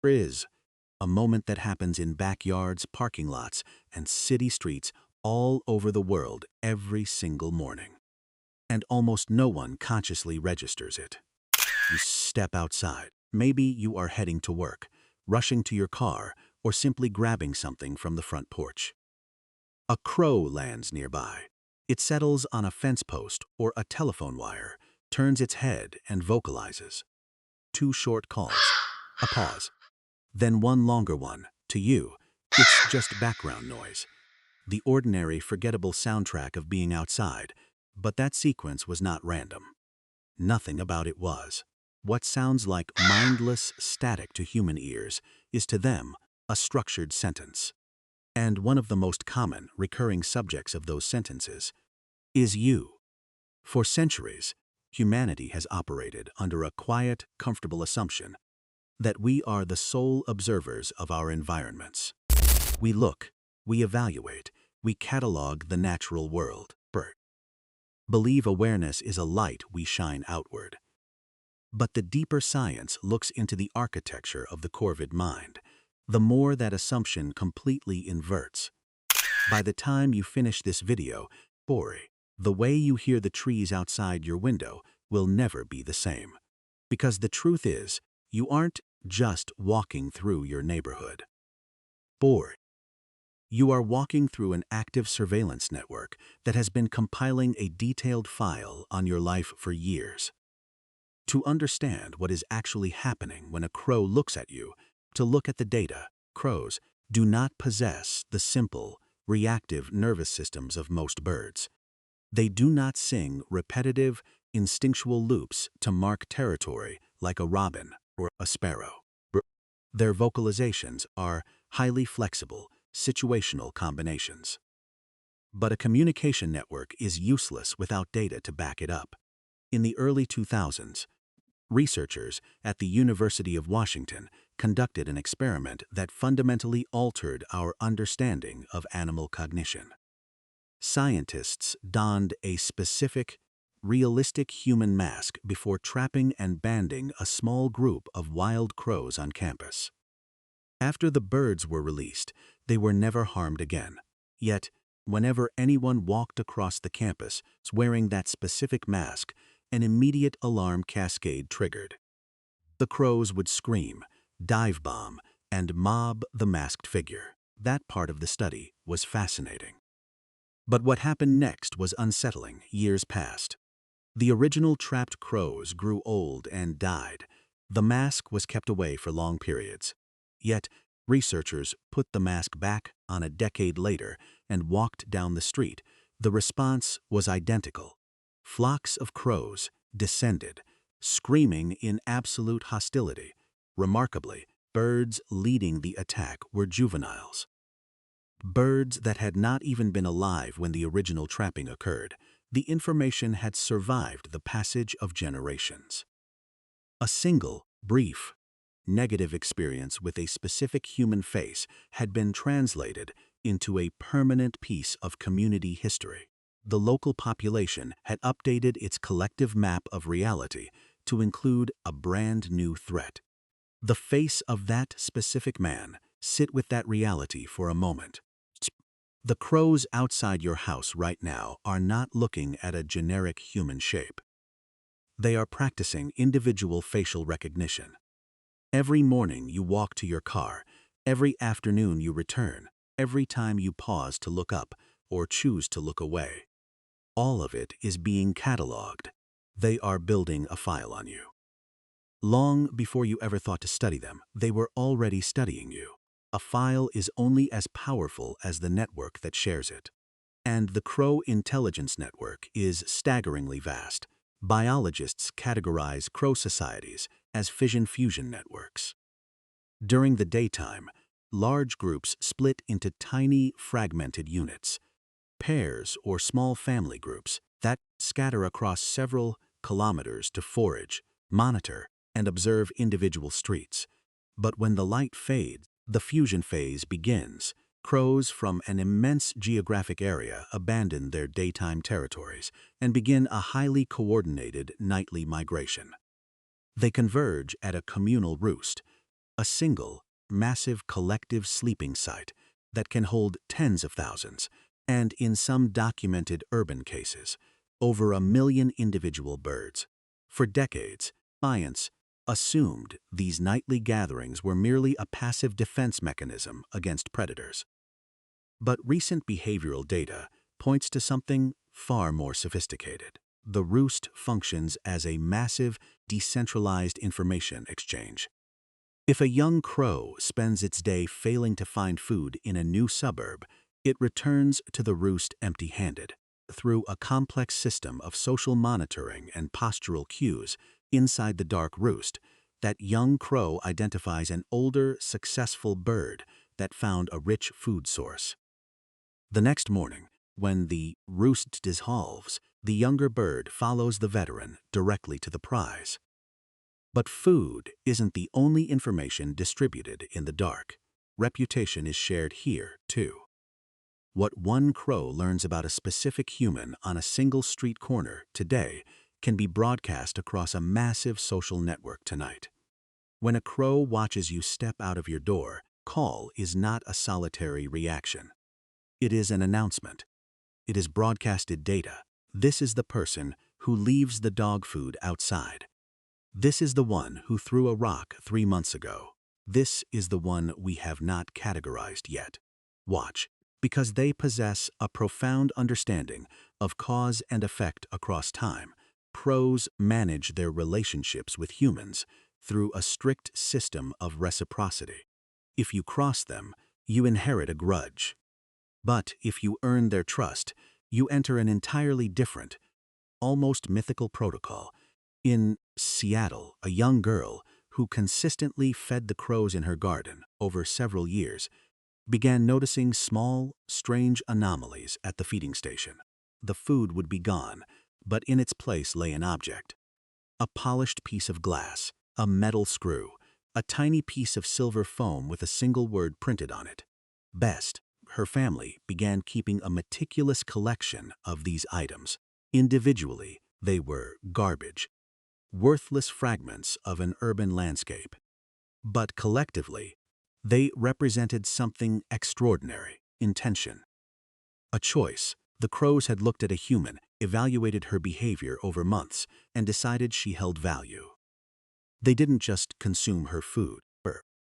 is a moment that happens in backyards, parking lots, and city streets all over the world every single morning. And almost no one consciously registers it. You step outside. Maybe you are heading to work, rushing to your car, or simply grabbing something from the front porch. A crow lands nearby. It settles on a fence post or a telephone wire, turns its head and vocalizes. Two short calls, a pause, then one longer one. To you, it's just background noise, the ordinary, forgettable soundtrack of being outside. But that sequence was not random. Nothing about it was. What sounds like mindless static to human ears is to them a structured sentence. And one of the most common, recurring subjects of those sentences is you. For centuries, humanity has operated under a quiet, comfortable assumption that we are the sole observers of our environments. We look, we evaluate, we catalog the natural world. Believe awareness is a light we shine outward. But the deeper science looks into the architecture of the corvid mind, the more that assumption completely inverts. By the time you finish this video, the way you hear the trees outside your window will never be the same. Because the truth is, you aren't just walking through your neighborhood. You are walking through an active surveillance network that has been compiling a detailed file on your life for years. To understand what is actually happening when a crow looks at you, to look at the data, crows do not possess the simple, reactive nervous systems of most birds. They do not sing repetitive, instinctual loops to mark territory like a robin or a sparrow. Their vocalizations are highly flexible, situational combinations. But a communication network is useless without data to back it up. In the early 2000s, researchers at the University of Washington conducted an experiment that fundamentally altered our understanding of animal cognition. Scientists donned a specific, realistic human mask before trapping and banding a small group of wild crows on campus. After the birds were released, they were never harmed again. Yet, whenever anyone walked across the campus wearing that specific mask, an immediate alarm cascade triggered. The crows would scream, dive bomb, and mob the masked figure. That part of the study was fascinating. But what happened next was unsettling. Years passed. The original trapped crows grew old and died. The mask was kept away for long periods. Yet, researchers put the mask back on a decade later and walked down the street. The response was identical. Flocks of crows descended, screaming in absolute hostility. Remarkably, birds leading the attack were juveniles. Birds that had not even been alive when the original trapping occurred. The information had survived the passage of generations. A single, brief, negative experience with a specific human face had been translated into a permanent piece of community history. The local population had updated its collective map of reality to include a brand new threat. The face of that specific man. Sit with that reality for a moment. The crows outside your house right now are not looking at a generic human shape. They are practicing individual facial recognition. Every morning you walk to your car, every afternoon you return, every time you pause to look up or choose to look away. All of it is being cataloged. They are building a file on you. Long before you ever thought to study them, they were already studying you. A file is only as powerful as the network that shares it. And the Crow Intelligence Network is staggeringly vast. Biologists categorize crow societies as fission-fusion networks. During the daytime, large groups split into tiny, fragmented units, pairs or small family groups that scatter across several kilometers to forage, monitor, and observe individual streets. But when the light fades, the fusion phase begins. Crows from an immense geographic area abandon their daytime territories and begin a highly coordinated nightly migration. They converge at a communal roost, a single, massive collective sleeping site that can hold tens of thousands, and in some documented urban cases, over 1 million individual birds. For decades, science assumed these nightly gatherings were merely a passive defense mechanism against predators. But recent behavioral data points to something far more sophisticated. The roost functions as a massive, decentralized information exchange. If a young crow spends its day failing to find food in a new suburb, it returns to the roost empty-handed. Through a complex system of social monitoring and postural cues inside the dark roost, that young crow identifies an older, successful bird that found a rich food source. The next morning, when the roost dissolves, the younger bird follows the veteran directly to the prize. But food isn't the only information distributed in the dark. Reputation is shared here, too. What one crow learns about a specific human on a single street corner today can be broadcast across a massive social network tonight. When a crow watches you step out of your door, call is not a solitary reaction. It is an announcement. It is broadcasted data. This is the person who leaves the dog food outside. This is the one who threw a rock 3 months ago. This is the one we have not categorized yet. Watch, because they possess a profound understanding of cause and effect across time. Crows manage their relationships with humans through a strict system of reciprocity. If you cross them, you inherit a grudge. But if you earn their trust, you enter an entirely different, almost mythical protocol. In Seattle, a young girl who consistently fed the crows in her garden over several years began noticing small, strange anomalies at the feeding station. The food would be gone, but in its place lay an object. A polished piece of glass, a metal screw, a tiny piece of silver foam with a single word printed on it. Best. Her family began keeping a meticulous collection of these items. Individually, they were garbage, worthless fragments of an urban landscape. But collectively, they represented something extraordinary: intention. A choice. The crows had looked at a human, evaluated her behavior over months, and decided she held value. They didn't just consume her food.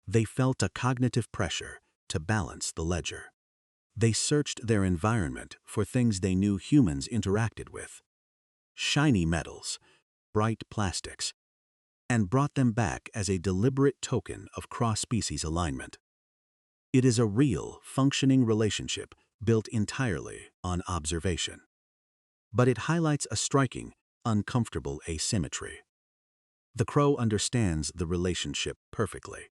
They felt a cognitive pressure to balance the ledger. They searched their environment for things they knew humans interacted with: shiny metals, bright plastics, and brought them back as a deliberate token of cross-species alignment. It is a real, functioning relationship built entirely on observation. But it highlights a striking, uncomfortable asymmetry. The crow understands the relationship perfectly.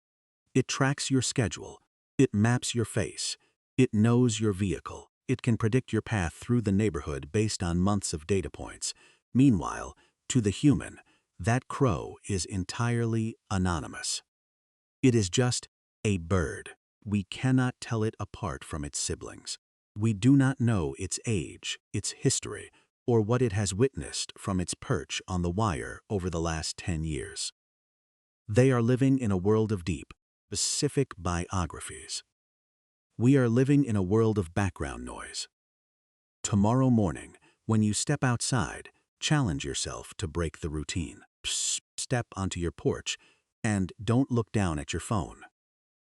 It tracks your schedule. It maps your face. It knows your vehicle. It can predict your path through the neighborhood based on months of data points. Meanwhile, to the human, that crow is entirely anonymous. It is just a bird. We cannot tell it apart from its siblings. We do not know its age, its history, or what it has witnessed from its perch on the wire over the last 10 years. They are living in a world of deep, specific biographies. We are living in a world of background noise. Tomorrow morning, when you step outside, challenge yourself to break the routine. Step onto your porch and don't look down at your phone.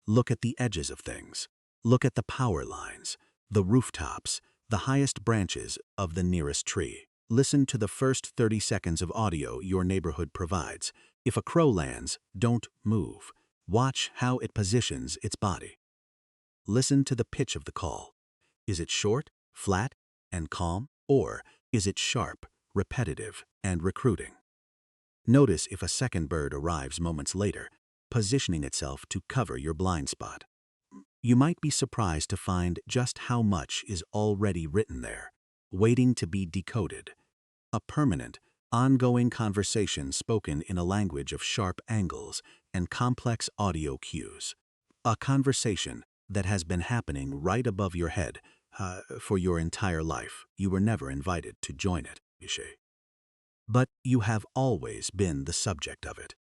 Look at the edges of things. Look at the power lines, the rooftops, the highest branches of the nearest tree. Listen to the first 30 seconds of audio your neighborhood provides. If a crow lands, don't move. Watch how it positions its body. Listen to the pitch of the call. Is it short, flat, and calm? Or is it sharp, repetitive, and recruiting? Notice if a second bird arrives moments later, positioning itself to cover your blind spot. You might be surprised to find just how much is already written there, waiting to be decoded. A permanent, ongoing conversation spoken in a language of sharp angles and complex audio cues. A conversation that has been happening right above your head for your entire life. You were never invited to join it, but you have always been the subject of it.